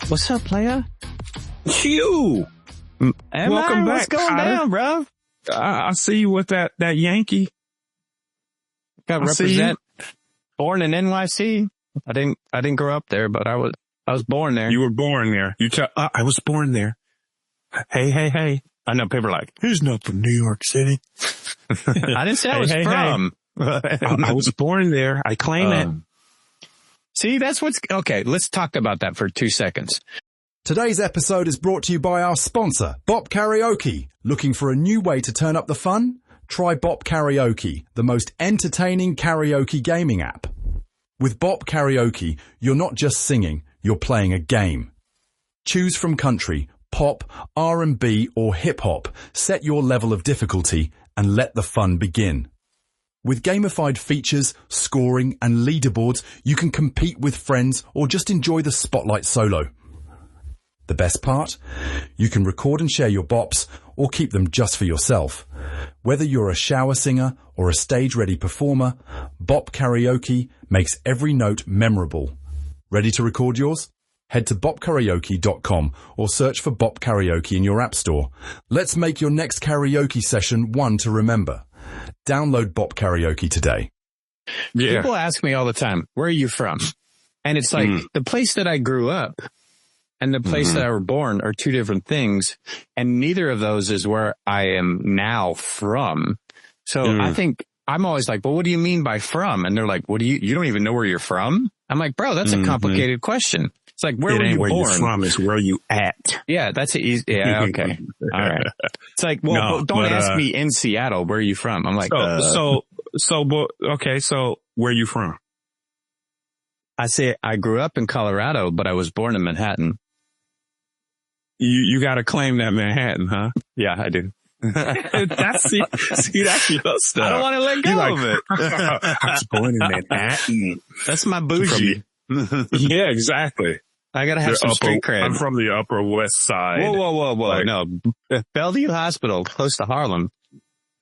What's up, playa? You. Welcome back. What's going down, bro? I see you with that Yankee. Got represent. Born in NYC. I didn't grow up there, but I was born there. You were born there. I was born there. Hey. I know people are like, he's not from New York City. I didn't say I was from. I was born there. I claim it. See, okay. Let's talk about that for 2 seconds. Today's episode is brought to you by our sponsor, Bop Karaoke. Looking for a new way to turn up the fun? Try Bop Karaoke, the most entertaining karaoke gaming app. With Bop Karaoke, you're not just singing, you're playing a game. Choose from country, pop, R&B or hip-hop. Set your level of difficulty and let the fun begin. With gamified features, scoring and leaderboards, you can compete with friends or just enjoy the spotlight solo. The best part? You can record and share your bops or keep them just for yourself. Whether you're a shower singer or a stage-ready performer, Bop Karaoke makes every note memorable. Ready to record yours? Head to bopkaraoke.com or search for Bop Karaoke in your app store. Let's make your next karaoke session one to remember. Download Bop Karaoke today. Yeah. People ask me all the time, where are you from? And it's like, the place that I grew up and the place that I was born are two different things. And neither of those is where I am now from. So I think I'm always like, well, what do you mean by from? And they're like, you don't even know where you're from? I'm like, bro, that's a complicated question. It's like, where were you born? Where you're from is where you at. Yeah, that's easy. Yeah, okay. All right. It's like, well, don't ask me in Seattle, where are you from? I'm like, so where are you from? I say I grew up in Colorado, but I was born in Manhattan. You got to claim that Manhattan, huh? Yeah, I do. That's your stuff. I don't want to let go of it. I was born in Manhattan. That's my bougie. Yeah, exactly. I gotta have some street cred. I'm from the Upper West Side. Whoa. Like, no, Bellevue Hospital, close to Harlem.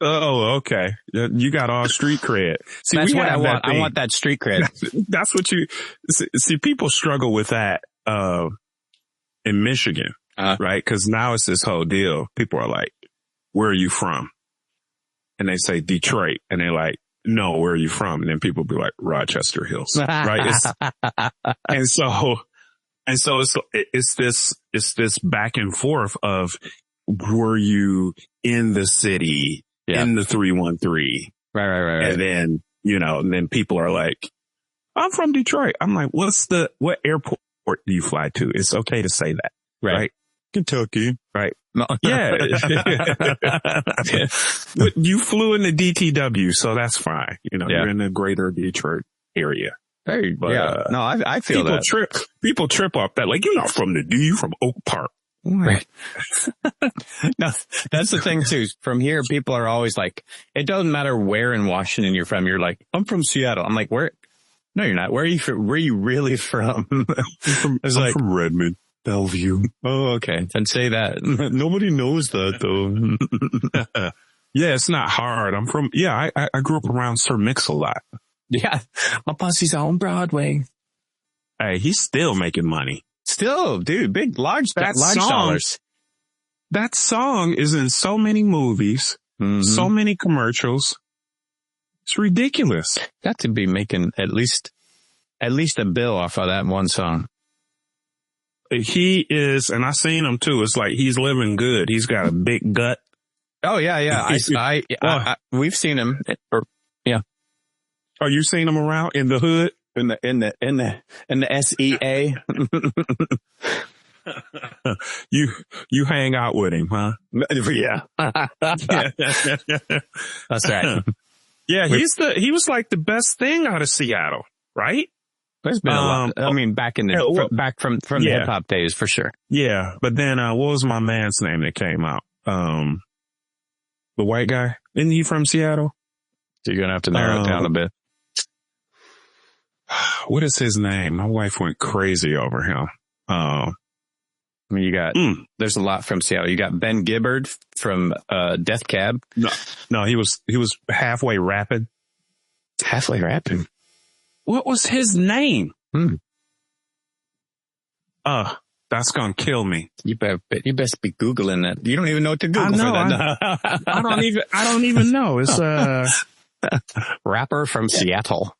Oh, okay. You got all street cred. See, that's what I want. I want that street cred. That's what you see. People struggle with that in Michigan, right? Because now it's this whole deal. People are like, "Where are you from?" And they say Detroit, and they're like, "No, where are you from?" And then people be like, "Rochester Hills," right? And so it's this back and forth of, were you in the city, in the 313? Right. And then, and then people are like, I'm from Detroit. I'm like, what airport do you fly to? It's okay to say that, right? Kentucky, right? No. Yeah. You flew in the DTW, so that's fine. You're in the greater Detroit area. Hey, no, I feel that. People trip off that. Like, you're not from the D, you from Oak Park. Right. No, that's the thing too. From here, people are always like, it doesn't matter where in Washington you're from. You're like, I'm from Seattle. I'm like, where? No, you're not. Where are you from? Where are you really from? I'm from Redmond, Bellevue. Oh, okay. Then say that. Nobody knows that though. Yeah, it's not hard. I grew up around Sir Mix-a-Lot. Yeah. My posse's on Broadway. Hey, he's still making money. Still, dude, large dollars. That song is in so many movies, so many commercials. It's ridiculous. Got to be making at least a bill off of that one song. He is, and I seen him too. It's like he's living good. He's got a big gut. Oh yeah. We've seen him. Yeah. Oh, you seen him around in the hood? In the SEA. You hang out with him, huh? Yeah. That's right. Yeah, he was like the best thing out of Seattle, right? There's been a lot. I mean, back in back from the hip hop days for sure. Yeah, but then what was my man's name that came out? The white guy, isn't he from Seattle? So you're gonna have to narrow it down a bit. What is his name? My wife went crazy over him. I mean, you got, there's a lot from Seattle. You got Ben Gibbard from, Death Cab. No, he was halfway rapping. Halfway rapping. What was his name? That's going to kill me. You best be Googling that. You don't even know what to Google for that. I don't even know. It's rapper from Seattle.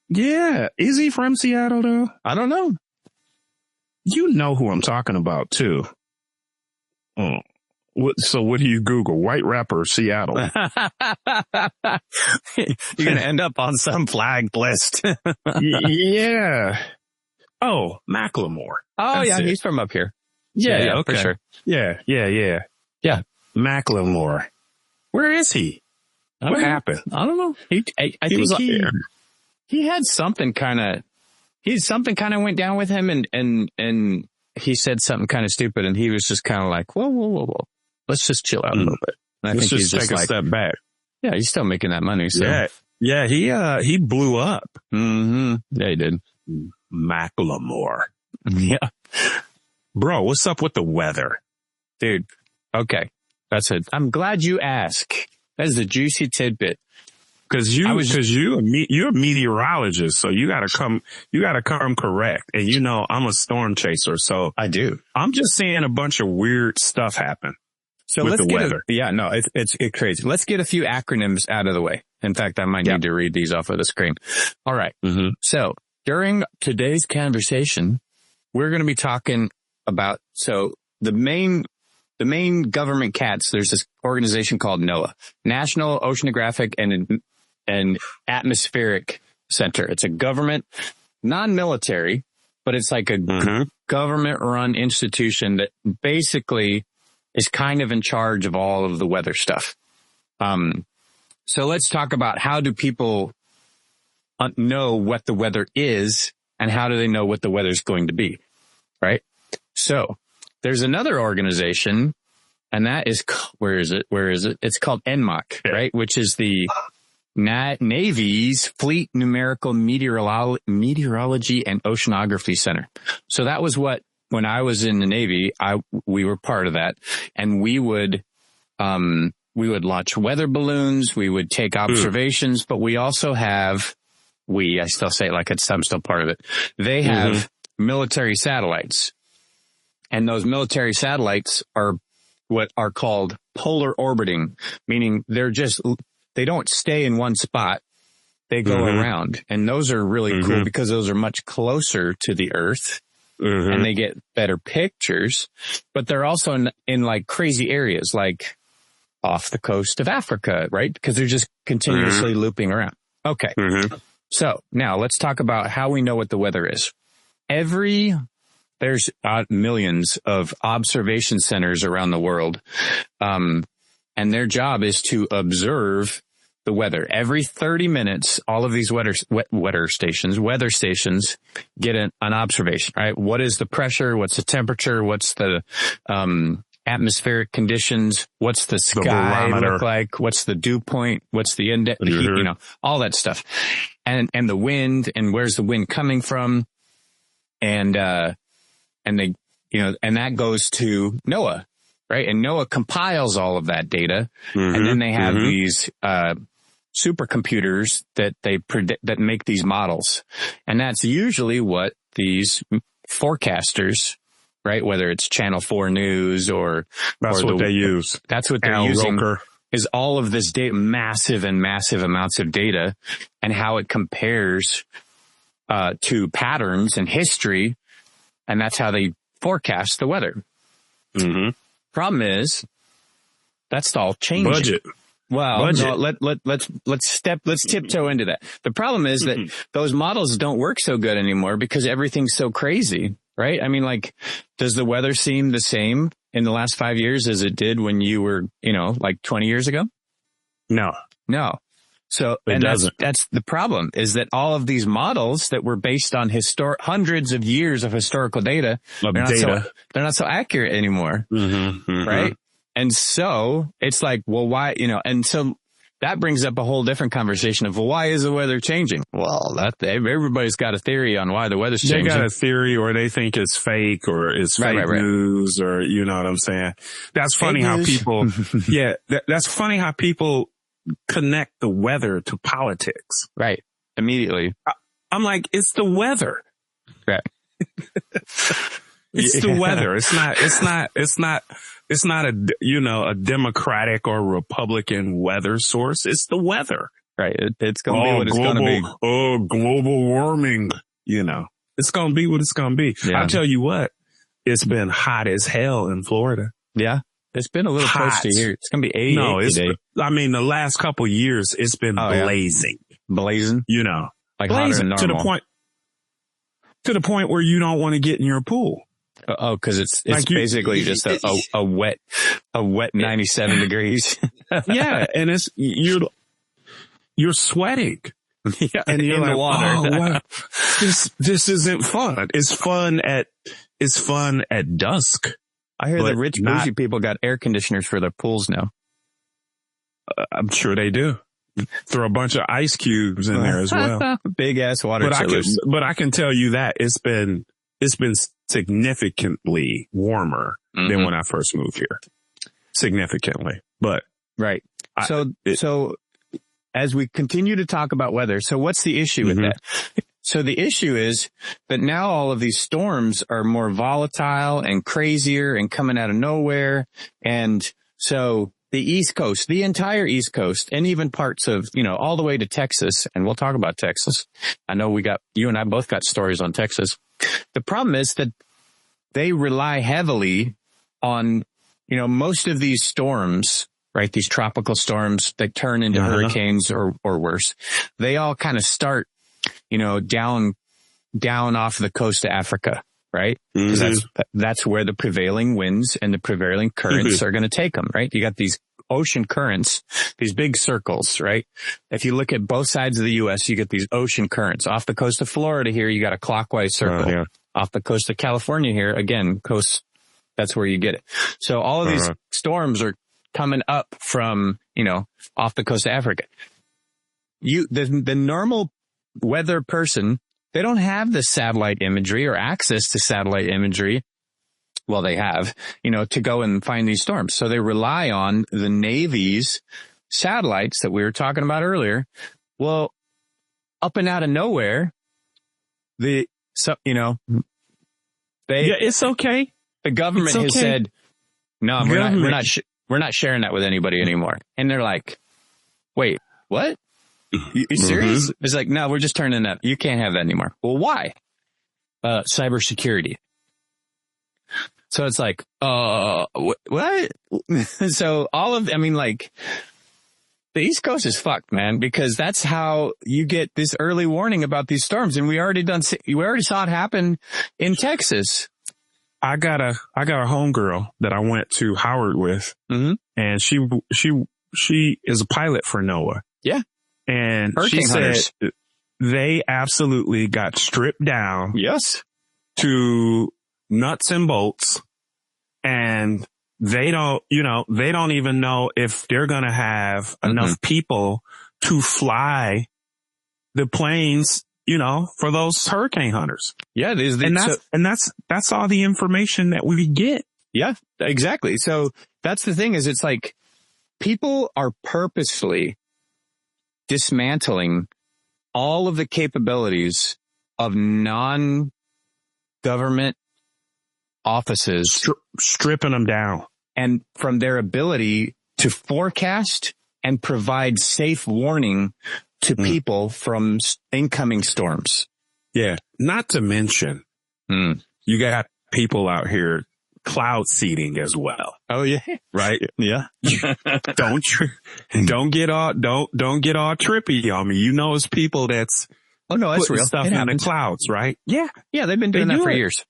Yeah. Is he from Seattle though? I don't know. You know who I'm talking about too. So what do you Google? White rapper, Seattle. You're going to end up on some flagged list. Yeah. Oh, Macklemore. Oh, that's yeah. He's from up here. Yeah, okay. For sure. Yeah. Macklemore. Where is he? What happened? I don't know. I think he had something kind of, went down with him and he said something kind of stupid and he was just kind of like, whoa. Let's just chill out a little bit. And I think he's just take a step back. Yeah, he's still making that money. So. Yeah. He blew up. Mm-hmm. Yeah, he did. Macklemore. Yeah. Bro, what's up with the weather? Dude. Okay. That's it. I'm glad you asked. That is a juicy tidbit. Cause you're a meteorologist, so you gotta come correct. And you know, I'm a storm chaser, so I do. I'm just seeing a bunch of weird stuff happen. So let's get weather. It's crazy. Let's get a few acronyms out of the way. In fact, I might need to read these off of the screen. All right. Mm-hmm. So during today's conversation, we're going to be talking about, the main government cats, there's this organization called NOAA, National Oceanographic and Atmospheric Center. It's a government, non-military, but it's like a government run institution that basically is kind of in charge of all of the weather stuff. So let's talk about how do people know what the weather is and how do they know what the weather's going to be, right? So there's another organization and that is, where is it? It's called NMOC, right? Which is the Navy's Fleet Numerical Meteorology and Oceanography Center. So that was when I was in the Navy, we were part of that, and we would launch weather balloons, we would take observations, but we also have, I still say it like I'm still part of it. They have military satellites, and those military satellites are what are called polar orbiting, meaning they don't stay in one spot. They go around, and those are really cool because those are much closer to the Earth. And they get better pictures, but they're also in like crazy areas, like off the coast of Africa, right? Because they're just continuously looping around. Okay. So now let's talk about how we know what the weather is. There's millions of observation centers around the world. And their job is to observe the weather. Every 30 minutes, all of these weather stations get an observation, right? What is the pressure? What's the temperature? What's the atmospheric conditions? What's the sky look like? What's the dew point? What's the index? The heat, all that stuff. And the wind, and where's the wind coming from? And they, and that goes to NOAA, right? And NOAA compiles all of that data. And then they have these, supercomputers that that make these models. And that's usually what these forecasters, right? Whether it's Channel 4 News or what they use. That's what they're using. Roker. Is all of this data, massive amounts of data, and how it compares to patterns and history. And that's how they forecast the weather. Problem is, that's all changing. Budget. Well, no, let's tiptoe into that. The problem is that those models don't work so good anymore because everything's so crazy, right? I mean, like, does the weather seem the same in the last 5 years as it did when you were, like 20 years ago? No. So, and that's the problem, is that all of these models that were based on hundreds of years of historical data, they're not so accurate anymore, right? And so it's like, well, why, and so that brings up a whole different conversation of, well, why is the weather changing? Well, everybody's got a theory on why the weather's changing. They got a theory, or they think it's fake, or it's fake news, or you know what I'm saying? That's funny how people, that's funny how people connect the weather to politics. Right. Immediately. I'm like, it's the weather. Right. It's the weather. It's not a Democratic or Republican weather source. It's the weather. Right. It's going to be what it's going to be. Oh, global warming. It's going to be what it's going to be. Yeah. I'll tell you what, it's been hot as hell in Florida. Yeah. It's been a little close to here. It's going to be 88 today. The last couple of years, it's been blazing. Yeah. Blazing? Like blazing hotter than normal. To the point where you don't want to get in your pool. Oh, because it's like basically just a wet 97 degrees. Yeah, and you're sweating. Yeah, and you're in the water. Oh, wow. This isn't fun. It's fun at dusk. I hear the rich bougie people got air conditioners for their pools now. I'm sure they do. Throw a bunch of ice cubes in there as well. Big ass water chillers. But I can tell you that it's been significantly warmer than when I first moved here. Significantly. But right. So as we continue to talk about weather, so what's the issue with that? So the issue is that now all of these storms are more volatile and crazier and coming out of nowhere. And so the East Coast, the entire East Coast, and even parts of, all the way to Texas, and we'll talk about Texas. I know you and I both got stories on Texas. The problem is that they rely heavily on, most of these storms, right? These tropical storms that turn into hurricanes or worse. They all kind of start, down off the coast of Africa, right? Because that's where the prevailing winds and the prevailing currents are going to take them, right? You got these ocean currents, these big circles, right? If you look at both sides of the U.S., you get these ocean currents. Off the coast of Florida here, you got a clockwise circle. Yeah. Off the coast of California here, again, that's where you get it. So all of these storms are coming up from, off the coast of Africa. The normal weather person, they don't have the satellite imagery or access to satellite imagery. Well, they have, to go and find these storms. So they rely on the Navy's satellites that we were talking about earlier. Well, up and out of nowhere, it's okay. The government has said, no, we're not sharing that with anybody anymore. And they're like, wait, what? You serious? It's like, no, we're just turning that. You can't have that anymore. Well, why? Cybersecurity. So it's like, what? So the East Coast is fucked, man, because that's how you get this early warning about these storms. And we already saw it happen in Texas. I got a homegirl that I went to Howard with, and she is a pilot for NOAA. Yeah. And she said they absolutely got stripped down. Yes. To nuts and bolts, and they don't even know if they're going to have enough people to fly the planes, for those hurricane hunters. Yeah. That's all the information that we get. Yeah, exactly. So that's the thing is it's like people are purposefully dismantling all of the capabilities of non-government offices, stripping them down, and from their ability to forecast and provide safe warning to people from incoming storms. Yeah. Not to mention, you got people out here cloud seeding as well. Oh yeah. Right. Yeah. Don't get all trippy on me. It's people that's it's real stuff in the clouds, right? Yeah. Yeah. They've been doing that for years.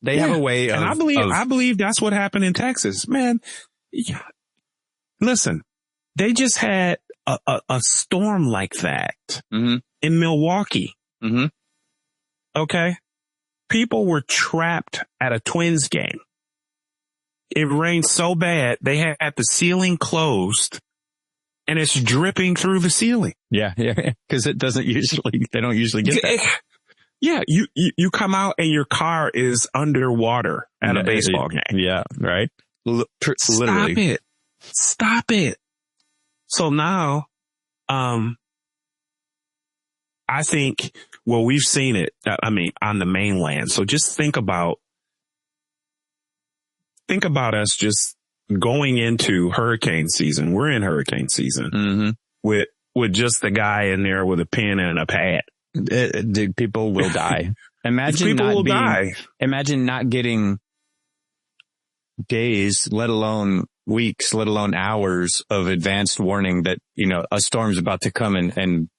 They have a way of, and I believe that's what happened in Texas, man. Yeah. Listen, they just had a storm like that in Milwaukee. Okay. People were trapped at a Twins game. It rained so bad, they had the ceiling closed and it's dripping through the ceiling. Yeah. Yeah. Cause they don't usually get that. Yeah. You come out and your car is underwater at a baseball game. Yeah. Right. Literally. Stop it. So now, I think, we've seen it, on the mainland. So just think about think about us just going into hurricane season. We're in hurricane season with just the guy in there with a pen and a pad. Dude, people will die. Imagine not getting days, let alone weeks, let alone hours of advanced warning that, a storm's about to come and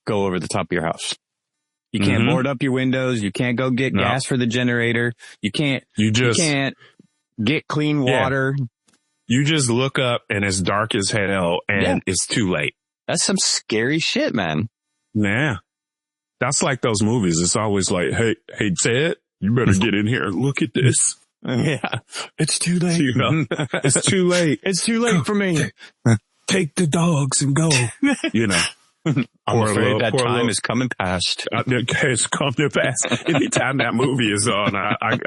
go over the top of your house. You can't board up your windows. You can't go get gas for the generator. You can't get clean water. Yeah. You just look up and it's dark as hell and it's too late. That's some scary shit, man. Yeah. That's like those movies. It's always like, hey, Ted, you better get in here and look at this. Yeah. It's too late. It's too late. It's too late for me. Take the dogs and go. I'm afraid that time is coming past. It's coming past. Anytime that movie is on, I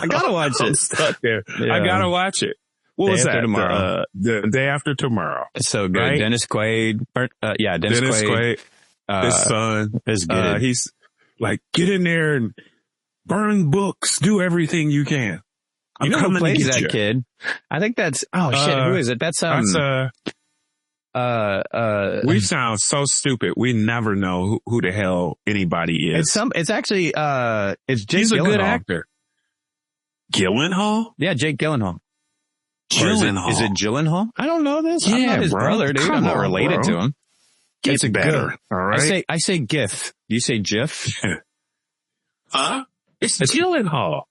gotta watch it. I'm stuck there. Yeah. I gotta watch it. What was that? Tomorrow. The day after tomorrow. It's so good. Right? Dennis Quaid. Dennis Quaid. His son is good. He's like, get in there and burn books. Do everything you can. You know who plays that kid? I think that's, who is it? That's we sound so stupid. We never know who the hell anybody is. It's actually, it's Jake Gyllenhaal. He's a good actor. Gyllenhaal? Yeah, Jake Gyllenhaal. Gyllenhaal. Is it Gyllenhaal? I don't know this. Yeah, I'm not his bro. brother, dude. I'm not related to him. It's better. Good. All right. I say GIF. Do you say GIF? Huh? It's Gyllenhaal.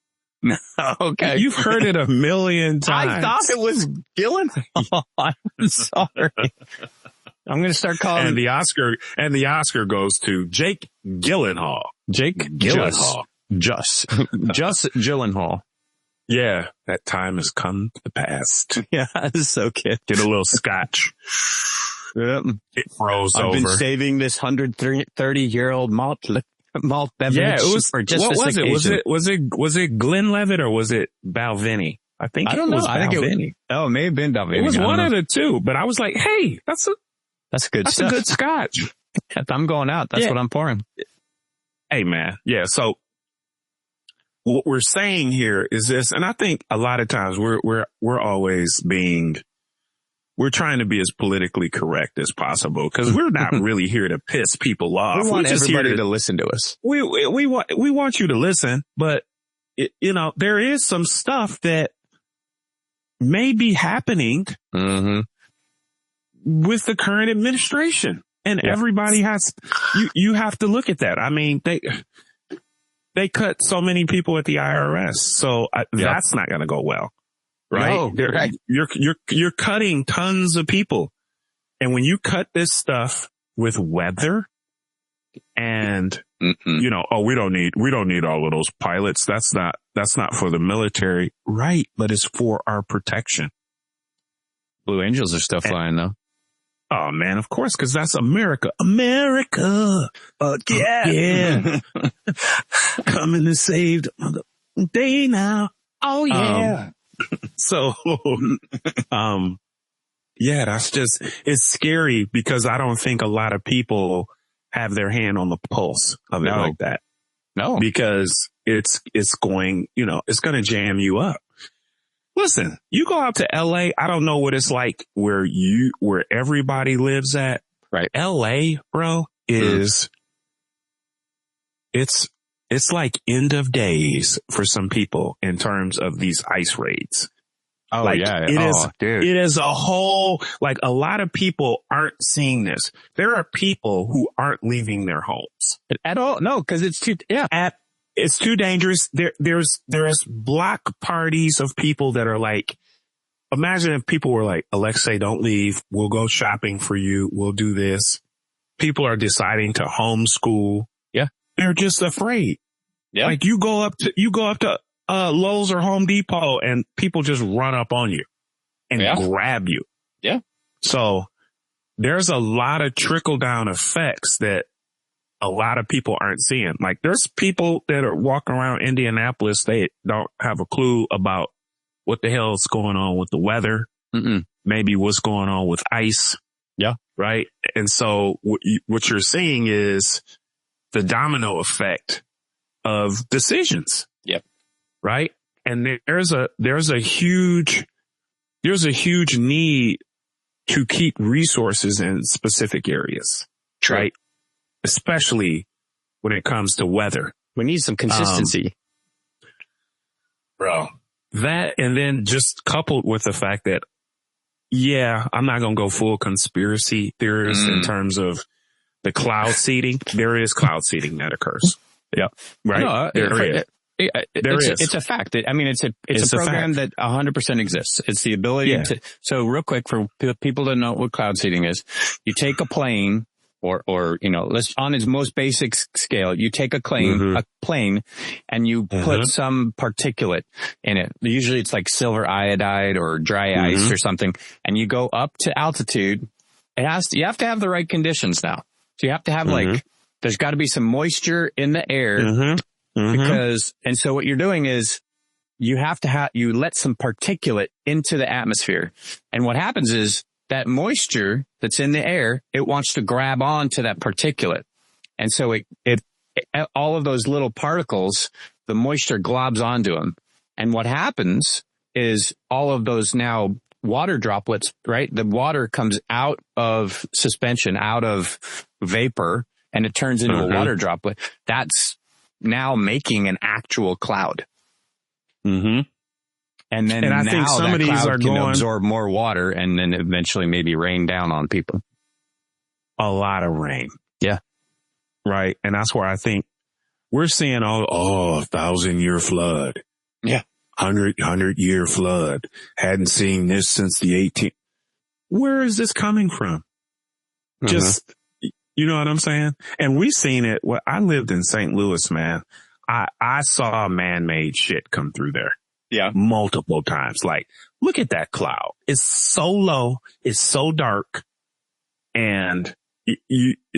Okay. You've heard it a million times. I thought it was Gyllenhaal. I'm sorry. I'm going to start calling. And the Oscar goes to Jake Gyllenhaal. Jake Gyllenhaal. Just Gyllenhaal. Yeah, that time has come to the past. Yeah, it's so cute. Get a little scotch. Yep. It froze over. I've been saving this 130-year-old malt beverage. Yeah, it was. For just what was it? occasion. Was it Glenlivet or was it Balvenie? I think I don't know. Was I think Balvenie. it may have been Balvenie. It was one of the two, but I was like, hey, that's good stuff. A good scotch. If I'm going out, that's what I'm pouring. Hey, man. Yeah. So what we're saying here is this, and I think a lot of times we're always we're trying to be as politically correct as possible because we're not really here to piss people off. We want everybody to listen to us. We want you to listen, but there is some stuff that may be happening with the current administration, and everybody has. You have to look at that. I mean, they cut so many people at the IRS, so that's not going to go well. Right? No, right. You're cutting tons of people. And when you cut this stuff with weather and, we don't need all of those pilots. That's not for the military. Right. But it's for our protection. Blue Angels are still flying though. Oh man, of course, because that's America. America. Yeah. Coming to save the day now. Oh yeah. So, it's scary because I don't think a lot of people have their hand on the pulse of it like that. No, because it's going to jam you up. Listen, you go out to LA. I don't know what it's like where everybody lives at. Right. LA, bro, is it's like end of days for some people in terms of these ICE raids. Oh, like, yeah. It is a whole, like a lot of people aren't seeing this. There are people who aren't leaving their homes at all. No, because it's too, it's too dangerous. There's block parties of people that are like, imagine if people were like, Alexei, don't leave. We'll go shopping for you. We'll do this. People are deciding to homeschool. Yeah. They're just afraid. Yeah. Like you go up to Lowe's or Home Depot and people just run up on you and grab you. Yeah. So there's a lot of trickle down effects that a lot of people aren't seeing. Like there's people that are walking around Indianapolis. They don't have a clue about what the hell is going on with the weather. Maybe what's going on with ice. Yeah. Right. And so what you're seeing is the domino effect of decisions. Yep. Right. And there's a huge need to keep resources in specific areas, right? Especially when it comes to weather. We need some consistency. Bro, that, and then just coupled with the fact that, yeah, I'm not going to go full conspiracy theorist in terms of the cloud seeding. There is cloud seeding that occurs. Yeah. Right. No, it's a fact. I mean, it's a program that 100% exists. It's the ability to, so real quick for people to know what cloud seeding is, you take a plane or, you know, let's on its most basic scale, you take a plane and you put some particulate in it. Usually it's like silver iodide or dry ice or something. And you go up to altitude. You have to have the right conditions now. So you have to have there's got to be some moisture in the air because, and so what you're doing is you have to you let some particulate into the atmosphere. And what happens is that moisture that's in the air, it wants to grab onto that particulate. And so it all of those little particles, the moisture globs onto them. And what happens is all of those now water droplets, right? The water comes out of suspension, out of vapor, and it turns into a water droplet. That's now making an actual cloud. And then I think some of these are going to absorb more water and then eventually maybe rain down on people. A lot of rain. Yeah. Right. And that's where I think we're seeing 1,000-year flood. Yeah. 100-year flood. Hadn't seen this since the 18th. Where is this coming from? Just, you know what I'm saying? And we've seen it. Well, I lived in St. Louis, man. I saw man-made shit come through there. Yeah. Multiple times. Like, look at that cloud. It's so low. It's so dark. And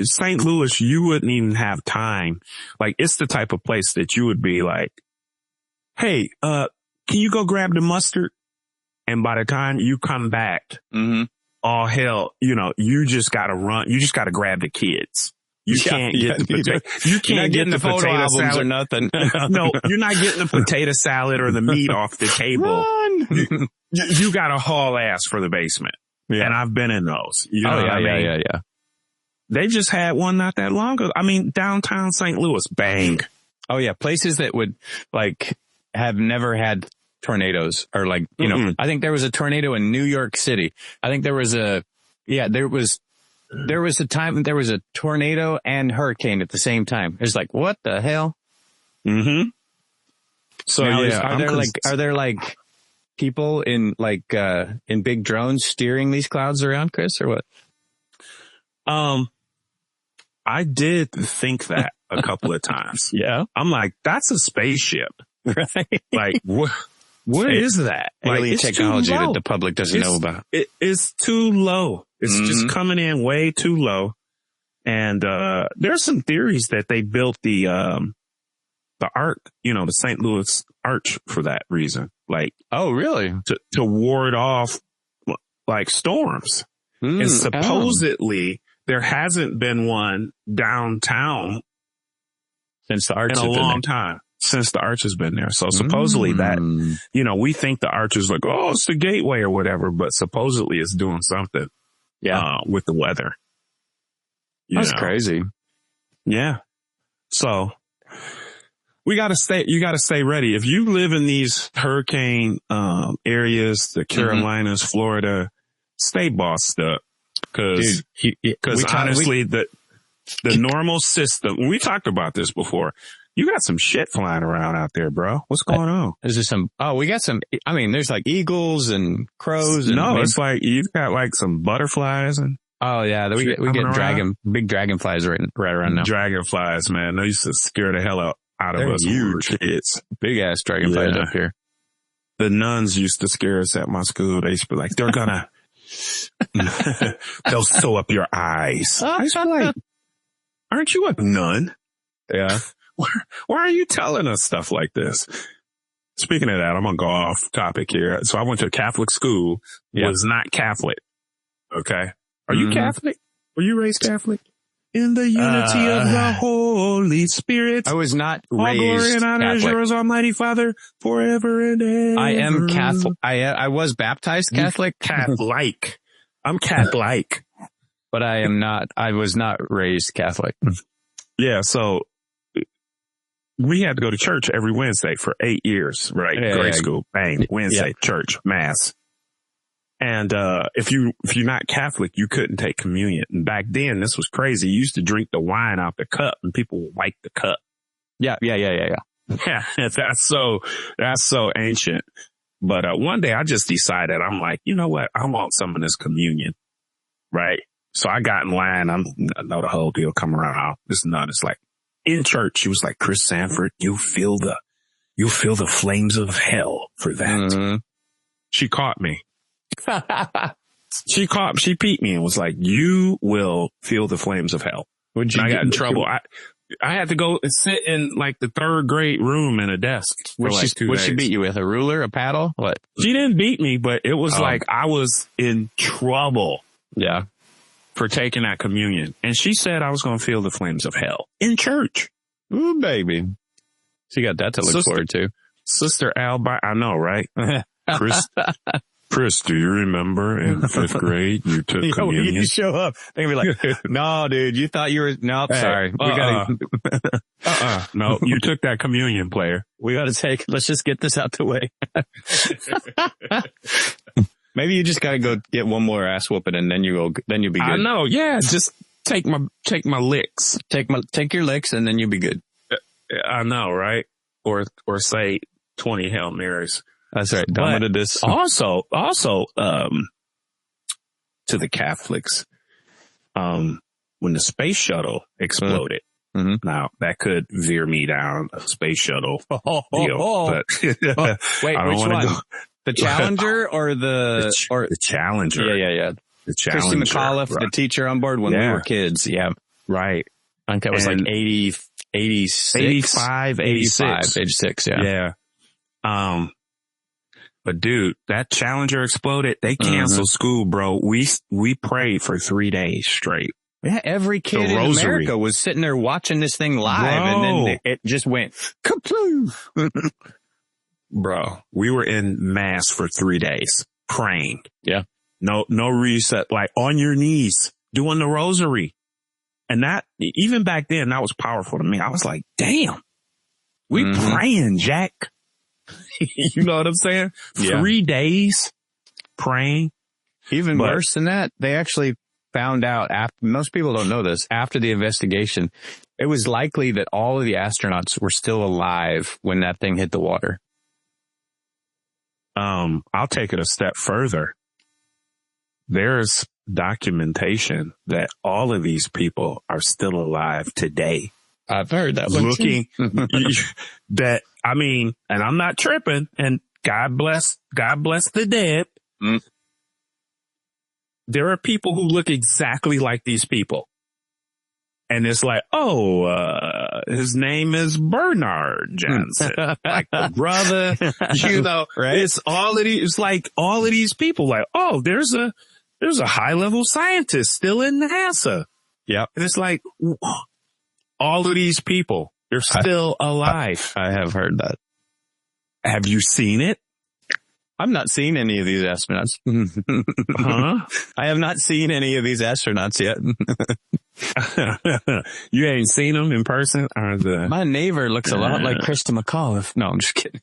St. Louis, you wouldn't even have time. Like, it's the type of place that you would be like, hey, can you go grab the mustard? And by the time you come back, all hell, you know, you just got to run. You just got to grab the kids. You can't get the potato. You can't get the potato salad or nothing. No, you're not getting the potato salad or the meat off the table. You got to haul ass for the basement. Yeah. And I've been in those. You know what I mean? Yeah. They just had one not that long ago. I mean, downtown St. Louis, bang. Oh yeah. Places that would like have never had tornadoes or like, you know, I think there was a tornado in New York City. I think there was a time there was a tornado and hurricane at the same time. It's like, what the hell? So now, are there like people in big drones steering these clouds around, Chris, or what? I did think that a couple of times. Yeah. I'm like, that's a spaceship. Right. Like, what is that? Alien like, technology that the public doesn't know about. It's too low. It's just coming in way too low. And, there's some theories that they built the arc, you know, the St. Louis Arch for that reason. Like, oh, really? To ward off like storms. And supposedly there hasn't been one downtown since the arch in a long time. Since the arch has been there. So supposedly that, you know, we think the arch is like, oh, it's the gateway or whatever, but supposedly it's doing something. Yeah. With the weather. That's crazy. Yeah. So you gotta stay ready. If you live in these hurricane, areas, the Carolinas, Florida, stay bossed up. Cause honestly, the normal system, we talked about this before. You got some shit flying around out there, bro. What's going on? Is there we got some, I mean, there's like eagles and crows. No, it's like, you've got like some butterflies and. Oh yeah. We get big dragonflies right around now. Dragonflies, man. They used to scare the hell out of us huge kids. Big ass dragonflies up here. The nuns used to scare us at my school. They used to be like, they're gonna, they'll sew up your eyes. I was like, aren't you a nun? Yeah. Why are you telling us stuff like this? Speaking of that, I'm going to go off topic here. So I went to a Catholic school. Was not Catholic. Okay. Are you Catholic? Were you raised Catholic? in the unity of the Holy Spirit. I was not all raised glory and honor is Catholic. yours, Almighty Father, forever and ever. I am Catholic. I was baptized Catholic. Cat-like. I'm cat-like. But I was not raised Catholic. Yeah, so we had to go to church every Wednesday for 8 years, right? Yeah, Grade school, bang, Wednesday, church, mass. And if you're not Catholic, you couldn't take communion. And back then, this was crazy. You used to drink the wine out the cup, and people would wipe the cup. Yeah. Yeah, that's so ancient. But one day, I just decided, I'm like, you know what? I want some of this communion, right? So I got in line. I know the whole deal come around. This nut is like in church. She was like, Chris Sanford, you feel the flames of hell for that. Mm-hmm. She caught me. She peeped me and was like, you will feel the flames of hell. I got in trouble. I had to go and sit in like the third grade room in a desk. What she beat you with? A ruler, a paddle? What? She didn't beat me, but it was like I was in trouble. Yeah. For taking that communion. And she said I was going to feel the flames of hell in church. Ooh, baby. She got that to look forward to. Sister Alba, I know, right? Chris, do you remember in 5th grade you took communion? You show up. They're going to be like, no, dude, you thought you were, no, sorry. We gotta, no, you took that communion, player. We got to let's just get this out the way. Maybe you just got to go get one more ass whooping and then you'll be good. I know. Yeah. Just take my licks. Take your licks and then you'll be good. I know. Right. Or say 20 Hail Marys. That's right. But also, to the Catholics, when the space shuttle exploded, now that could veer me down a space shuttle deal, but wait, which one? The Challenger or the Challenger? Yeah. The Challenger. Christy McAuliffe, right. The teacher on board when we were kids. Yeah. Right. I think that was like 86. 85, 86. 86, yeah. Yeah. But dude, that Challenger exploded. They canceled school, bro. We prayed for 3 days straight. Yeah, every kid in America was sitting there watching this thing live, and then it just went kaploof. Bro, we were in mass for 3 days praying. Yeah. No reset, like on your knees doing the rosary. And that, even back then, that was powerful to me. I was like, damn, we praying, Jack. You know what I'm saying? Yeah. 3 days praying. Even worse than that, they actually found out, most people don't know this, after the investigation, it was likely that all of the astronauts were still alive when that thing hit the water. I'll take it a step further. There's documentation that all of these people are still alive today. I've heard that. Looking that, I mean, and I'm not tripping, and God bless the dead. Mm. There are people who look exactly like these people. And it's like, his name is Bernard Johnson, like the brother, right? It's all of these, it's like all of these people like, there's a high level scientist still in NASA. Yeah. And it's like, all of these people, they're still alive. I have heard that. Have you seen it? I've not seen any of these astronauts. Huh? I have not seen any of these astronauts yet. You ain't seen them in person? Or my neighbor looks a lot like Christy McAuliffe. No, I'm just kidding.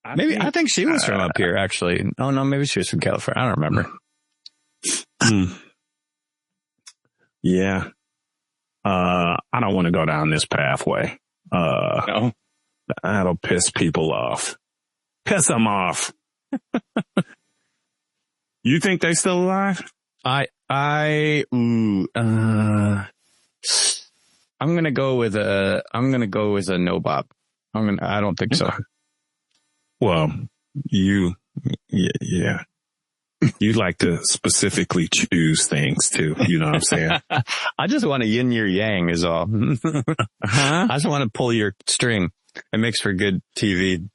I think she was from up here, actually. Oh, no, maybe she was from California. I don't remember. Yeah. I don't want to go down this pathway. No. That'll piss people off. Piss them off. You think they still alive? I'm gonna go with a no, Bob. I don't think so. Well, yeah. You like to specifically choose things too. You know what I'm saying? I just want a yin or yang is all. I just want to pull your string. It makes for good TV.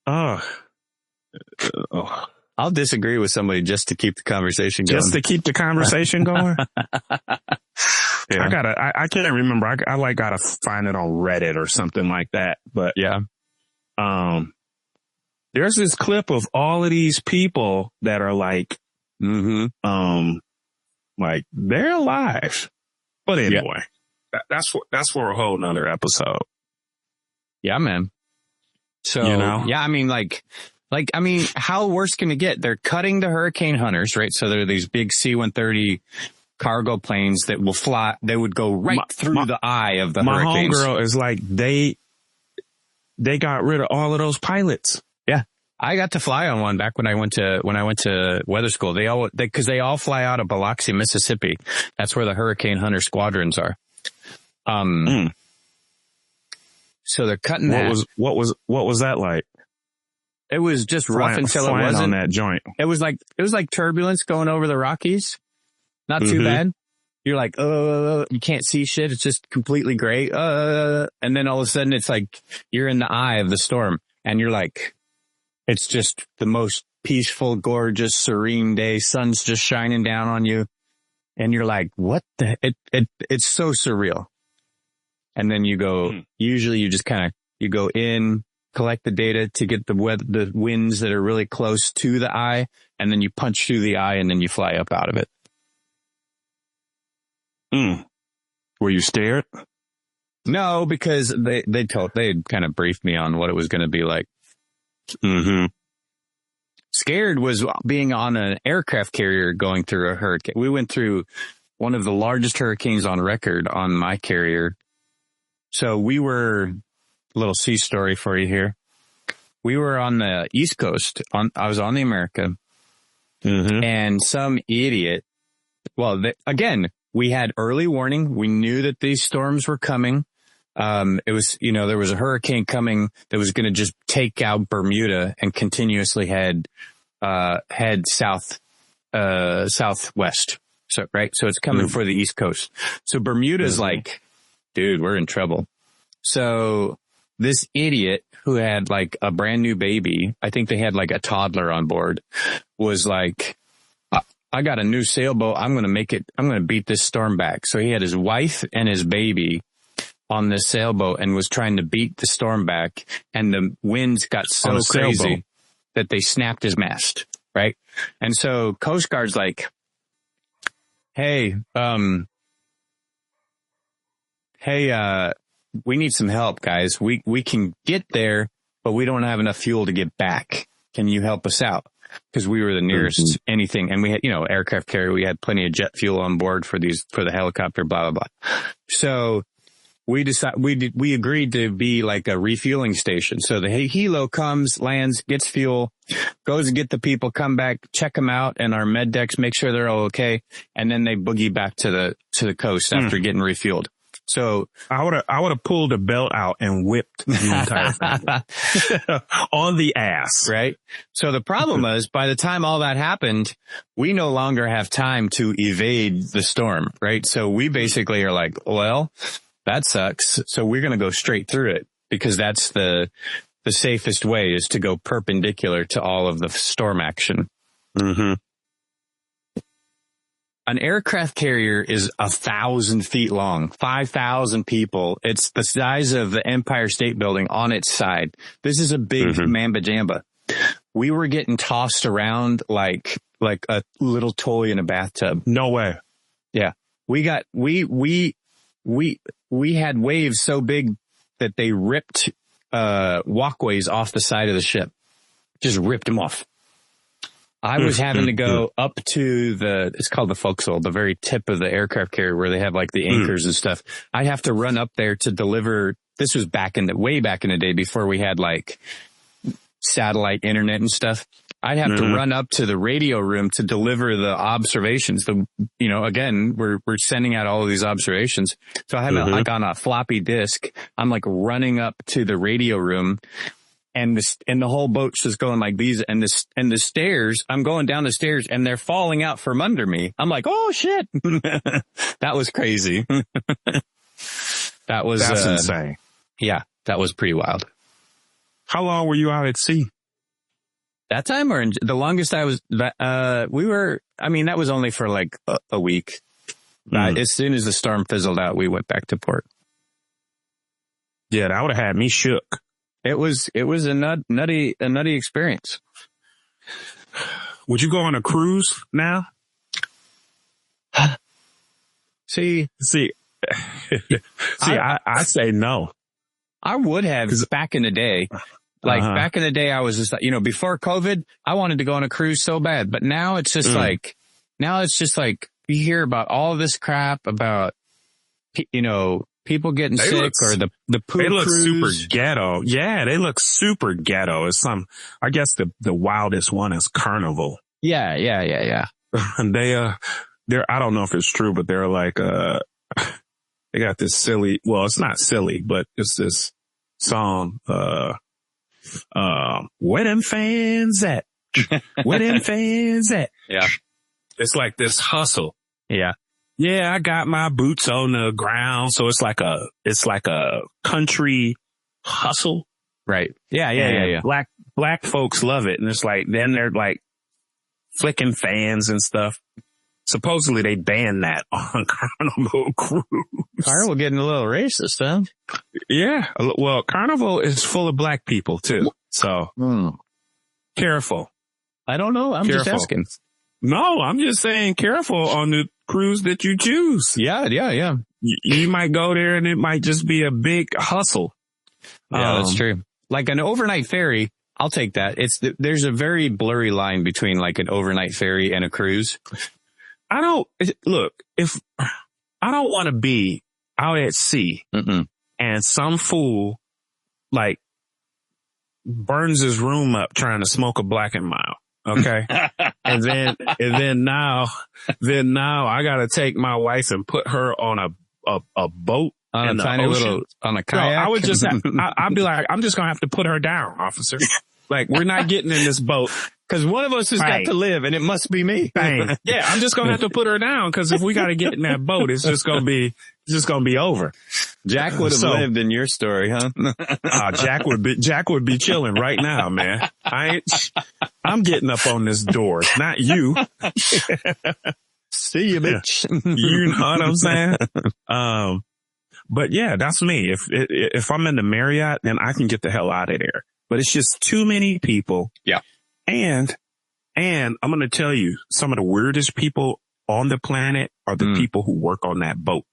I'll I'll disagree with somebody just to keep the conversation going. Just to keep the conversation going? Yeah. I can't remember. I gotta find it on Reddit or something like that. But yeah. There's this clip of all of these people that are like, like they're alive. But anyway, that's for a whole nother episode. Yeah, man. So, yeah, I mean, how worse can it get? They're cutting the hurricane hunters, right? So there are these big C-130 cargo planes that will fly. They would go through the eye of the hurricanes. My homegirl is like, they got rid of all of those pilots. Yeah. I got to fly on one back when I went to weather school. Cause they all fly out of Biloxi, Mississippi. That's where the hurricane hunter squadrons are. So they're cutting what was that like? It was just rough until it wasn't. On that joint. It was like turbulence going over the Rockies. Not too bad. You're like, you can't see shit. It's just completely gray. And then all of a sudden it's like you're in the eye of the storm and you're like, it's just the most peaceful, gorgeous, serene day. Sun's just shining down on you. And you're like, what the, it's so surreal. And then you go, usually you just you go in, collect the data to get the winds that are really close to the eye. And then you punch through the eye and then you fly up out of it. Were you scared? No, because they kind of briefed me on what it was going to be like. Scared was being on an aircraft carrier going through a hurricane. We went through one of the largest hurricanes on record on my carrier. So we were, a little sea story for you here. We were on the East Coast. I was on the America. And some idiot, again, we had early warning. We knew that these storms were coming. It was, there was a hurricane coming that was going to just take out Bermuda and continuously head southwest. So, right. So it's coming for the East Coast. So Bermuda's like, dude, we're in trouble. So this idiot who had like a brand new baby, I think they had like a toddler on board, was like, I got a new sailboat. I'm going to beat this storm back. So he had his wife and his baby on this sailboat and was trying to beat the storm back. And the winds got so crazy that they snapped his mast. Right. And so Coast Guard's like, hey, we need some help, guys. We can get there, but we don't have enough fuel to get back. Can you help us out? Because we were the nearest anything. And we had, aircraft carrier. We had plenty of jet fuel on board for the helicopter, blah, blah, blah. So we agreed to be like a refueling station. So the helo comes, lands, gets fuel, goes and get the people, come back, check them out, and our med decks make sure they're all okay. And then they boogie back to the coast after getting refueled. So I would have pulled a belt out and whipped the entire family on the ass. Right. So the problem is, by the time all that happened, we no longer have time to evade the storm. Right. So we basically are like, well, that sucks. So we're going to go straight through it because that's the safest way, is to go perpendicular to all of the storm action. An aircraft carrier is 1,000 feet long, 5,000 people. It's the size of the Empire State Building on its side. This is a big mamba jamba. We were getting tossed around like a little toy in a bathtub. No way. Yeah. We had waves so big that they ripped walkways off the side of the ship. Just ripped them off. I was having to go up to it's called the forecastle, the very tip of the aircraft carrier where they have like the anchors and stuff. I'd have to run up there to deliver. This was way back in the day before we had like satellite internet and stuff. I'd have to run up to the radio room to deliver the observations. Again, we're sending out all of these observations. So I have it like on a floppy disk. I'm like running up to the radio room. And the whole boat's just going like these, and the stairs, I'm going down the stairs and they're falling out from under me. I'm like, oh shit. That was crazy. That's insane. Yeah, that was pretty wild. How long were you out at sea? That time, or the longest I was, that was only for like a week. As soon as the storm fizzled out, we went back to port. Yeah, that would have had me shook. It was a nutty experience. Would you go on a cruise now? See, I say no. I would have back in the day. Back in the day, I was just like, before COVID, I wanted to go on a cruise so bad. But now it's just like, you hear about all this crap about, people getting sick or the poop They look cruise. super ghetto. Yeah, they look super ghetto. It's I guess the wildest one is Carnival. Yeah. And they're, I don't know if it's true, but they're like, they got this silly, well, it's not silly, but it's this song, where them fans at? Where them fans at? Yeah. It's like this hustle. Yeah. Yeah, I got my boots on the ground. So it's like a country hustle. Right. Yeah. Black folks love it. And it's like, then they're like flicking fans and stuff. Supposedly they banned that on Carnival Cruise. Carnival getting a little racist, huh? Yeah. Well, Carnival is full of black people too. So careful. I don't know. I'm just asking. No, I'm just saying careful on the cruise that you choose. Yeah. You might go there and it might just be a big hustle. Yeah, that's true. Like an overnight ferry, I'll take that. There's a very blurry line between like an overnight ferry and a cruise. I don't want to be out at sea and some fool like burns his room up trying to smoke a Black and Mild. Okay. and then now I got to take my wife and put her on a boat on a tiny little, on a kayak. No, I would just, I'd be like, I'm just going to have to put her down, officer. Like, we're not getting in this boat. Cause one of us has got to live and it must be me. Bang. Yeah. I'm just going to have to put her down. Cause if we got to get in that boat, it's just going to be over. Jack would have lived in your story, huh? Jack would be chilling right now, man. I'm getting up on this door, not you. See you, bitch. You know what I'm saying? But yeah, that's me. If I'm in the Marriott, then I can get the hell out of there. But it's just too many people. Yeah. And I'm going to tell you, some of the weirdest people on the planet are the people who work on that boat.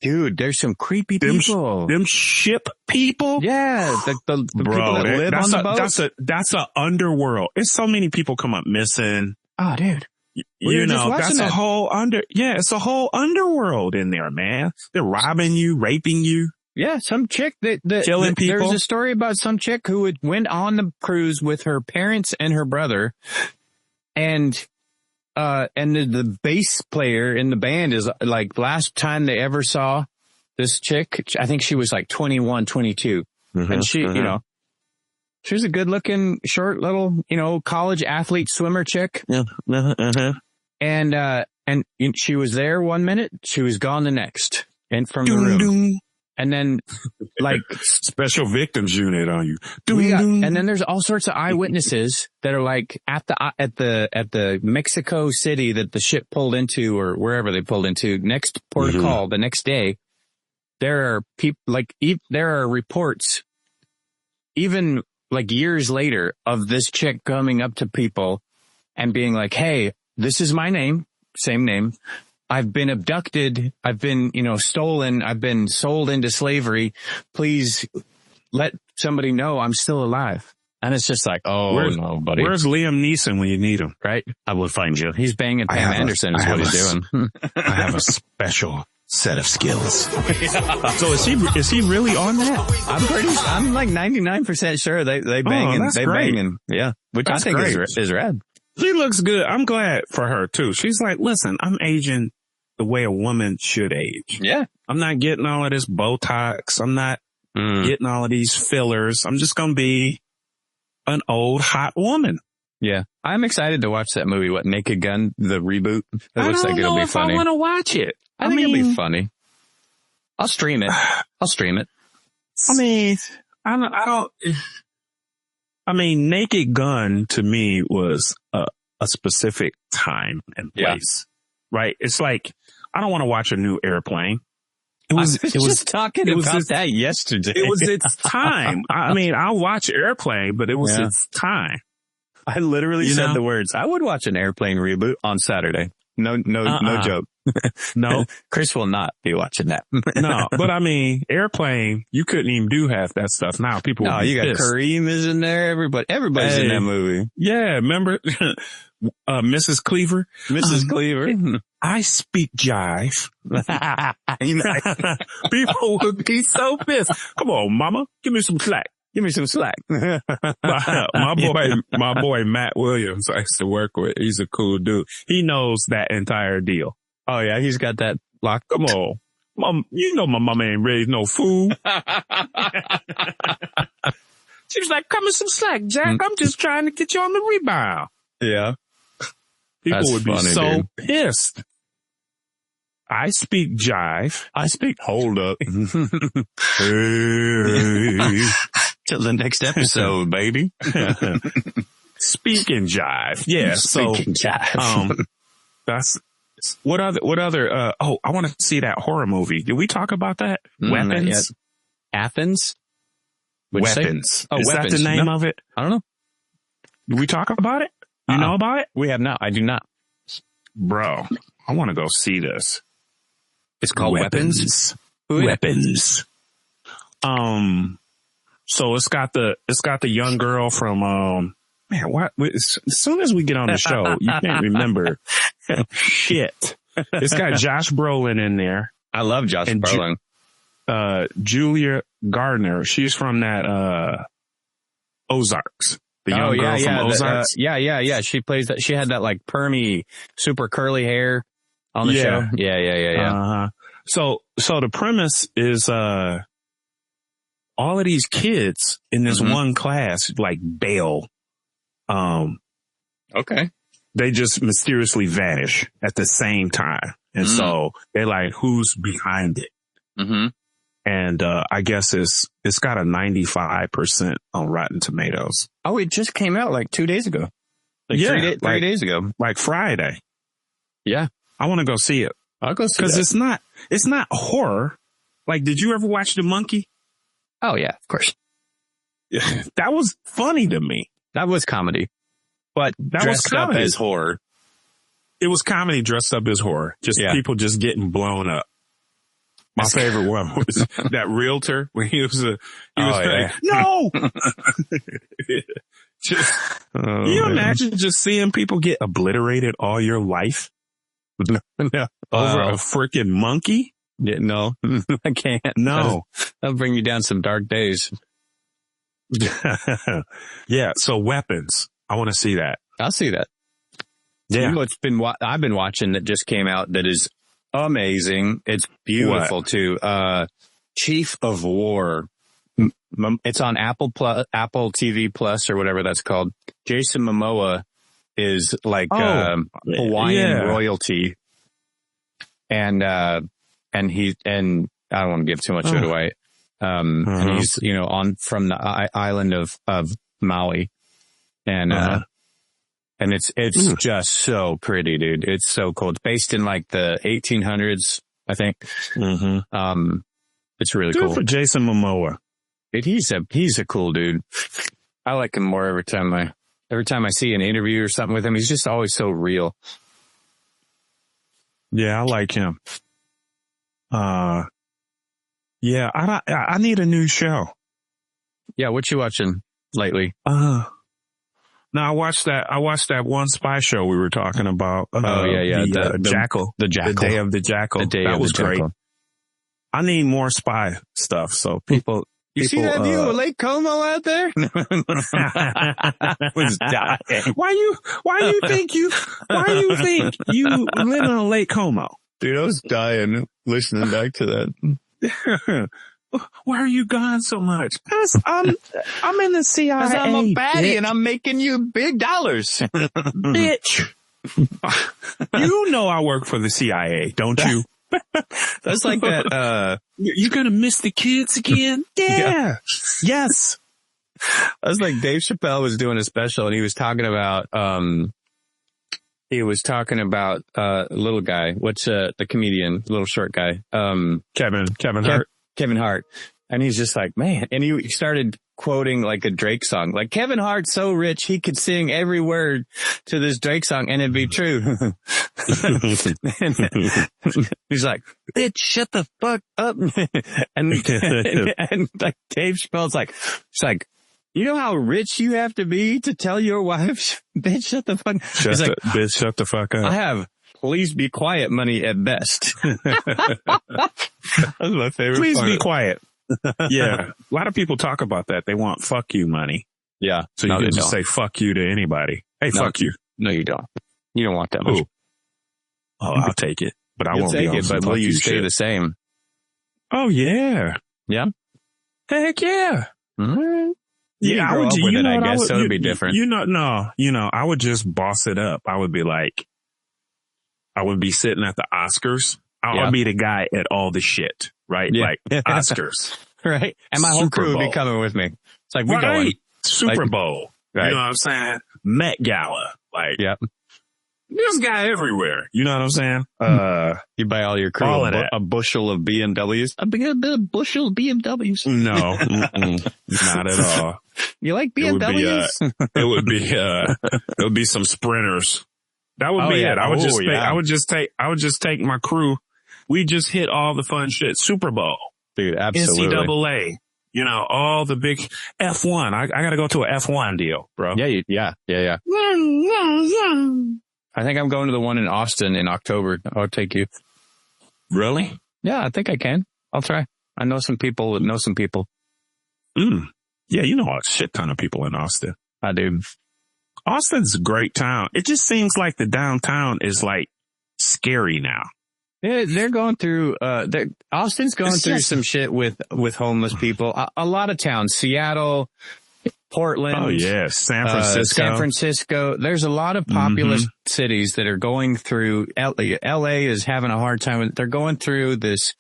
Dude, there's some creepy people. Them ship people. Yeah. The people that live on the boat. That's a underworld. It's so many people come up missing. Oh, dude. That's a whole it's a whole underworld in there, man. They're robbing you, raping you. Yeah, some chick killing people. There's a story about some chick who went on the cruise with her parents and her brother, and the bass player in the band is like, last time they ever saw this chick, I think she was like 21, 22, and she, she was a good looking, short little, college athlete swimmer chick. Yeah. And she was there 1 minute, she was gone the next, and from the room. And then, like, special victims unit on you. And then there's all sorts of eyewitnesses that are like at the Mexico City that the ship pulled into, or wherever they pulled into, next port of call the next day. There are people there are reports, even like years later, of this chick coming up to people and being like, "Hey, this is my name, same name. I've been abducted. I've been, stolen. I've been sold into slavery. Please let somebody know I'm still alive." And it's just like, no, buddy. Where's Liam Neeson when you need him? Right? I will find you. He's banging Pam Anderson is what he's doing. I have a special set of skills. So is he really on that? I'm like 99% sure they banging. Yeah. Which I think is rad. She looks good. I'm glad for her too. She's like, listen, I'm aging the way a woman should age. Yeah. I'm not getting all of this Botox. I'm not getting all of these fillers. I'm just going to be an old hot woman. Yeah. I'm excited to watch that movie. What, Naked Gun, the reboot? It looks like it'll be funny. I want to watch it. I think it'll be funny. I'll stream it. I mean, I don't, I mean, Naked Gun to me was a specific time and place, right? It's like, I don't want to watch a new Airplane. I was just talking about that yesterday. It was its time. I mean, I'll watch Airplane, but it was its time. I literally said the words. I would watch an Airplane reboot on Saturday. No joke. No, Chris will not be watching that. No, but I mean, Airplane, you couldn't even do half that stuff. Now people would be you got pissed. Kareem is in there. Everybody's in that movie. Yeah, remember Mrs. Cleaver? Mrs. Cleaver. I speak jive. People would be so pissed. Come on, mama, give me some slack. Give me some slack. my boy Matt Williams I used to work with. He's a cool dude. He knows that entire deal. Oh yeah, he's got that locked. Come on. Mom, you know my mama ain't raised no fool. She was like, come in some slack, Jack. I'm just trying to get you on the rebound. Yeah. People would be so dude. pissed. I speak jive. I speak hold up. Hey. Till the next episode, baby. Speaking jive. Yeah. Speaking jive. That's what other, I want to see that horror movie. Did we talk about that? Weapons? Athens? Weapons. Oh, Is Weapons. that the name of it? I don't know. Did we talk about it? You know about it? We have not. I do not. Bro, I want to go see this. It's called Weapons. Weapons. So it's got the young girl from, man, what? As soon as we get on the show, you can't remember shit. It's got Josh Brolin in there. I love Josh Brolin. Julia Gardner. She's from that, Ozarks. The young girl from Ozarks. Yeah. She plays that. She had that like permy, super curly hair on the show. Yeah. So the premise is, all of these kids in this one class, like bail. Okay. They just mysteriously vanish at the same time. And so they're like, who's behind it? Mm-hmm. And, I guess it's got a 95% on Rotten Tomatoes. Oh, it just came out like 2 days ago. Like three days ago. Like Friday. Yeah. I want to go see it. I'll go see it. Cause it's not horror. Like, did you ever watch The Monkey? Oh yeah, of course. That was funny to me. That was comedy. But that was dressed up as horror. It was comedy dressed up as horror. Just people just getting blown up. My favorite one was that realtor when he was like, no! Can you imagine just seeing people get obliterated all your life? Over a freaking monkey? Yeah, no, I can't. No. That'll bring you down some dark days. Yeah. So Weapons. I want to see that. I'll see that. Yeah. You know what's I've been watching that just came out that is amazing. It's beautiful too. Chief of War. It's on Apple TV Plus or whatever that's called. Jason Momoa is like, Hawaiian royalty. And I don't want to give too much of it away. And he's, from the island of Maui. And it's just so pretty, dude. It's so cool. It's based in like the 1800s, I think. Mm-hmm. It's really cool. Good for Jason Momoa. He's a cool dude. I like him more every time I see an interview or something with him. He's just always so real. Yeah, I like him. Yeah, I need a new show. Yeah, what you watching lately? No, I watched that one spy show we were talking about. The Jackal. The Jackal. The Day of the Jackal. That was great. I need more spy stuff. So people. You see that view of Lake Como out there? Was dying. Why you think you live on Lake Como? Dude, I was dying listening back to that. Why are you gone so much? I'm in the CIA. Because I'm a baddie and I'm making you big dollars. Bitch. You know I work for the CIA, don't you? That's like that, you're gonna miss the kids again? Yeah. Yes. I was like, Dave Chappelle was doing a special and he was talking about, little guy. What's, the comedian, little short guy? Kevin Hart. Kevin Hart. And he's just like, man, and he started quoting like a Drake song. Like, Kevin Hart's so rich, he could sing every word to this Drake song and it'd be true. He's like, bitch, shut the fuck up. and like Dave Chappelle's like, it's like, you know how rich you have to be to tell your wife, bitch, shut the fuck up. Bitch, shut the fuck up. I have please be quiet money at best. That's my favorite Please part. be quiet. Yeah. A lot of people talk about that. They want fuck you money. Yeah. So you can just say fuck you to anybody. Hey, fuck you. No, you don't. You don't want that much. Oh, I'll take it. But I won't take be it, but will you stay the same? Oh, yeah. Yeah? Heck yeah. Mm-hmm. Yeah, I would do with it, it, I guess. So it would be different. I would just boss it up. I would be like, I would be sitting at the Oscars. I would be the guy at all the shit, right? Yeah. Like Oscars. Right. And my whole crew would be coming with me. It's like, we're going. Super Bowl. Right. You know what I'm saying? Met Gala. Like, yep. This guy everywhere. You know what I'm saying? You buy all your crew all of that. A bushel of BMWs. A bushel of BMWs. No, not at all. You like BMWs? It would be some sprinters. That would be it. I would just take my crew. We just hit all the fun shit. Super Bowl. Dude, absolutely. NCAA. You know, all the big F1. I got to go to a F1 deal, bro. Yeah. I think I'm going to the one in Austin in October. I'll take you. Really? Yeah, I think I can. I'll try. I know some people that know some people. Yeah, you know a shit ton of people in Austin. I do. Austin's a great town. It just seems like the downtown is like scary now. Yeah, they're going through, Austin's going through some shit with homeless people. A lot of towns, Seattle, Portland. Oh yeah, San Francisco. There's a lot of populous cities that are going through. LA is having a hard time. They're going through this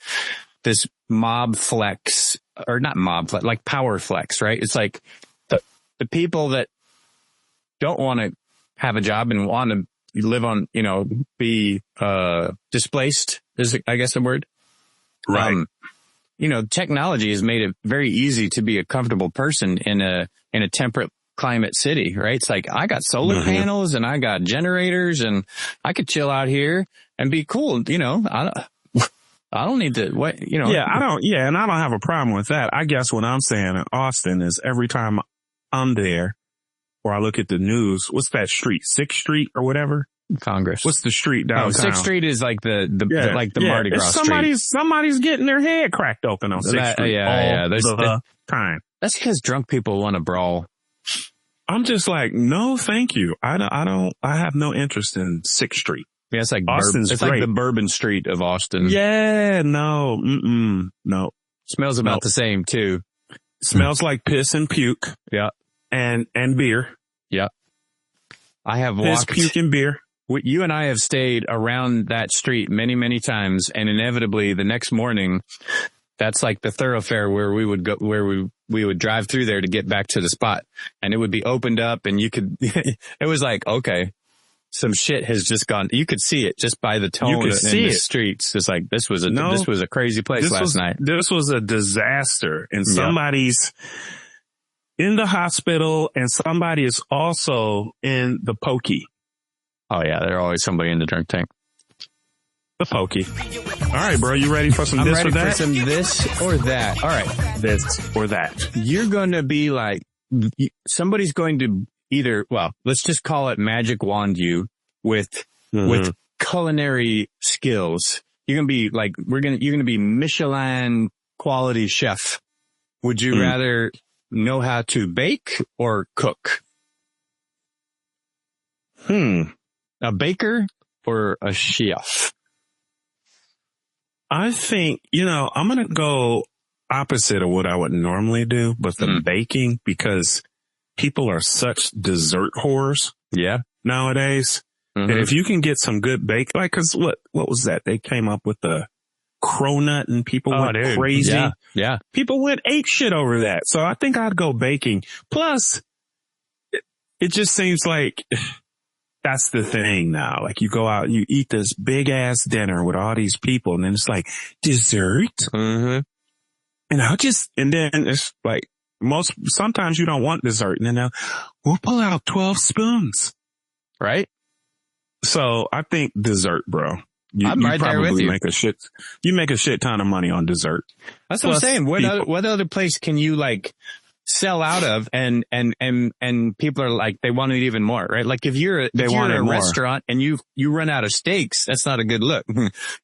mob flex, or not mob flex, like power flex, right? It's like the people that don't want to have a job and want to live on, be displaced is, I guess, the word. Right. Technology has made it very easy to be a comfortable person in a temperate climate city, right? It's like, I got solar panels and I got generators and I could chill out here and be cool. I don't need to, Yeah, and I don't have a problem with that. I guess what I'm saying in Austin is every time I'm there or I look at the news, what's that street? 6th Street or whatever? Congress. What's the street downtown? 6th Street is like the Mardi Gras street. Somebody's getting their head cracked open on 6th Street all the time. That's because drunk people want to brawl. I'm just like, no, thank you. I have no interest in 6th Street. Yeah, it's like Austin's it's great. like the Bourbon Street of Austin. Yeah, no, no. Smells about the same too. Smells like piss and puke. Yeah. And beer. Yeah. I have piss, puke, and beer. You and I have stayed around that street many, many times, and inevitably the next morning, that's like the thoroughfare where we would go, where we would drive through there to get back to the spot, and it would be opened up, and you could. It was like, okay, some shit has just gone. You could see it just by the tone in the streets. It's like this was a crazy place last night. This was a disaster, and somebody's in the hospital, and somebody is also in the pokey. Oh yeah, there's always somebody in the drunk tank. The pokey. All right, bro, you ready for some this or that? I'm ready for some this or that. All right, this or that. You're going to be like, somebody's going to either, well, let's just call it magic wand you with culinary skills. You're going to be like, you're going to be Michelin quality chef. Would you rather know how to bake or cook? A baker or a chef? I think, I'm going to go opposite of what I would normally do, but the baking, because people are such dessert whores. Yeah. Nowadays. And if you can get some good bake, like, cause what was that? They came up with the cronut and people went crazy. Yeah. People went ape shit over that. So I think I'd go baking. Plus, it just seems like that's the thing now. Like you go out, you eat this big ass dinner with all these people, and then it's like dessert. Mm-hmm. And then it's like sometimes you don't want dessert, and then we'll pull out 12 spoons. Right? So I think dessert, bro. I'm right there with you. You make a shit ton of money on dessert. That's what I'm saying. What other place can you like sell out of and people are like, they want it even more, right? Like if you're a restaurant and you run out of steaks, that's not a good look.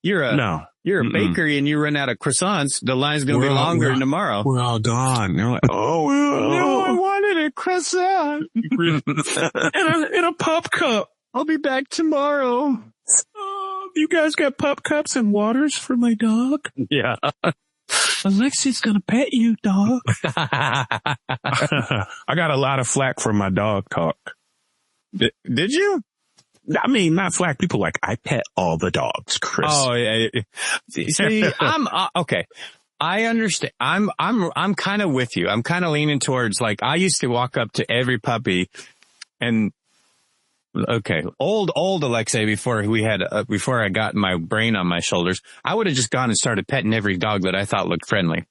You're a bakery and you run out of croissants, the line's going to be longer tomorrow. We're all gone. They're like, I wanted a croissant in a pup cup. I'll be back tomorrow. You guys got pup cups and waters for my dog? Yeah. Alexei's gonna pet you, dog. I got a lot of flack for my dog talk. Did you? I mean, not flack. People like, I pet all the dogs, Chris. Oh, yeah. See, I'm okay. I understand. I'm kind of with you. I'm kind of leaning towards like, I used to walk up to every puppy and old Alexei before I got my brain on my shoulders, I would have just gone and started petting every dog that I thought looked friendly.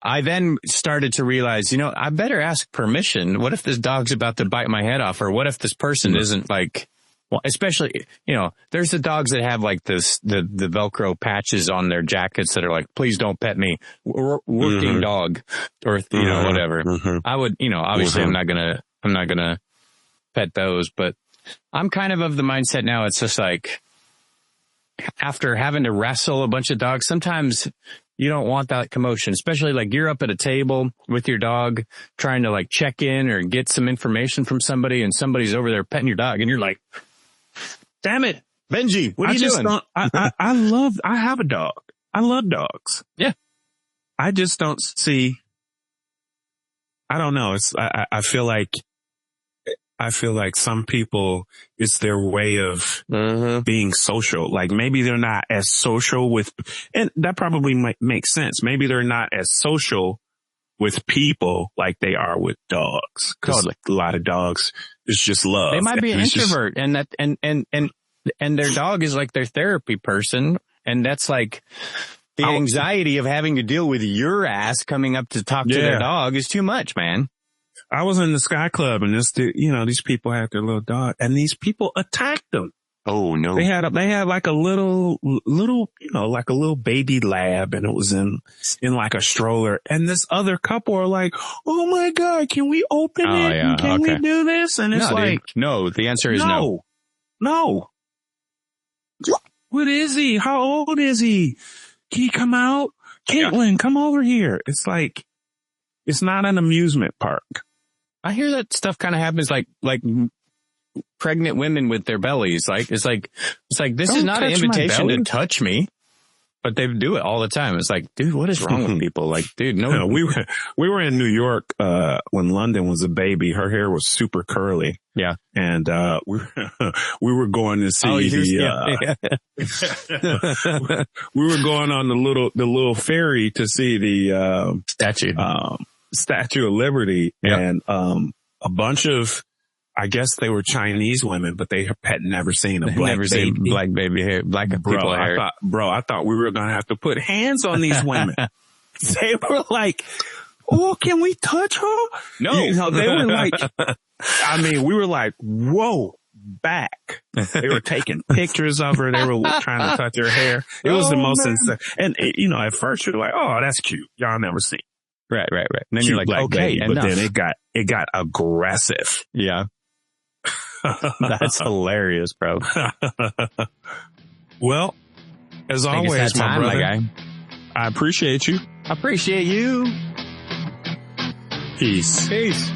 I then started to realize, I better ask permission. What if this dog's about to bite my head off? Or what if this person isn't like, well, especially, there's the dogs that have like the Velcro patches on their jackets that are like, please don't pet me. Working dog or, whatever. Mm-hmm. I would, obviously I'm not gonna pet those, but I'm kind of the mindset now. It's just like after having to wrestle a bunch of dogs, sometimes you don't want that commotion, especially like you're up at a table with your dog trying to like check in or get some information from somebody and somebody's over there petting your dog and you're like, damn it, Benji, what are you doing? I have a dog. I love dogs. Yeah. I just don't see, I don't know. I feel like some people, it's their way of being social. Like maybe they're not as social and that probably might make sense. Maybe they're not as social with people like they are with dogs. Cause like a lot of dogs, it's just love. They might be an introvert and their dog is like their therapy person. And that's like the anxiety of having to deal with your ass coming up to talk to their dog is too much, man. I was in the Sky Club and these people had their little dog and these people attacked them. Oh no. They had like a little, like a little baby lab and it was in like a stroller and this other couple are like, oh my God, can we open it? Yeah. Can we do this? And it's no, the answer is no. No. What is he? How old is he? Can he come out? Caitlin, come over here. It's like, it's not an amusement park. I hear that stuff kind of happens like pregnant women with their bellies. Like, it's like, this is not an invitation to touch me, but they do it all the time. It's like, dude, what is wrong with people? Like, dude, no. We were in New York, when London was a baby. Her hair was super curly. Yeah. And, we were going to see we were going on the little ferry to see the, Statue of Liberty and a bunch of, I guess they were Chinese women, but they had never seen a black baby. Black baby hair, black people hair. I thought we were going to have to put hands on these women. They were like, oh, can we touch her? No. They were like, we were like, whoa, back. They were taking pictures of her. They were trying to touch her hair. It was the most insane. And, at first you're like, oh, that's cute. Y'all never seen. Right. And then you're like, okay, baby, but then it got aggressive. Yeah. That's hilarious, bro. Well, as always, my brother, my guy. I appreciate you. I appreciate you. Peace. Peace.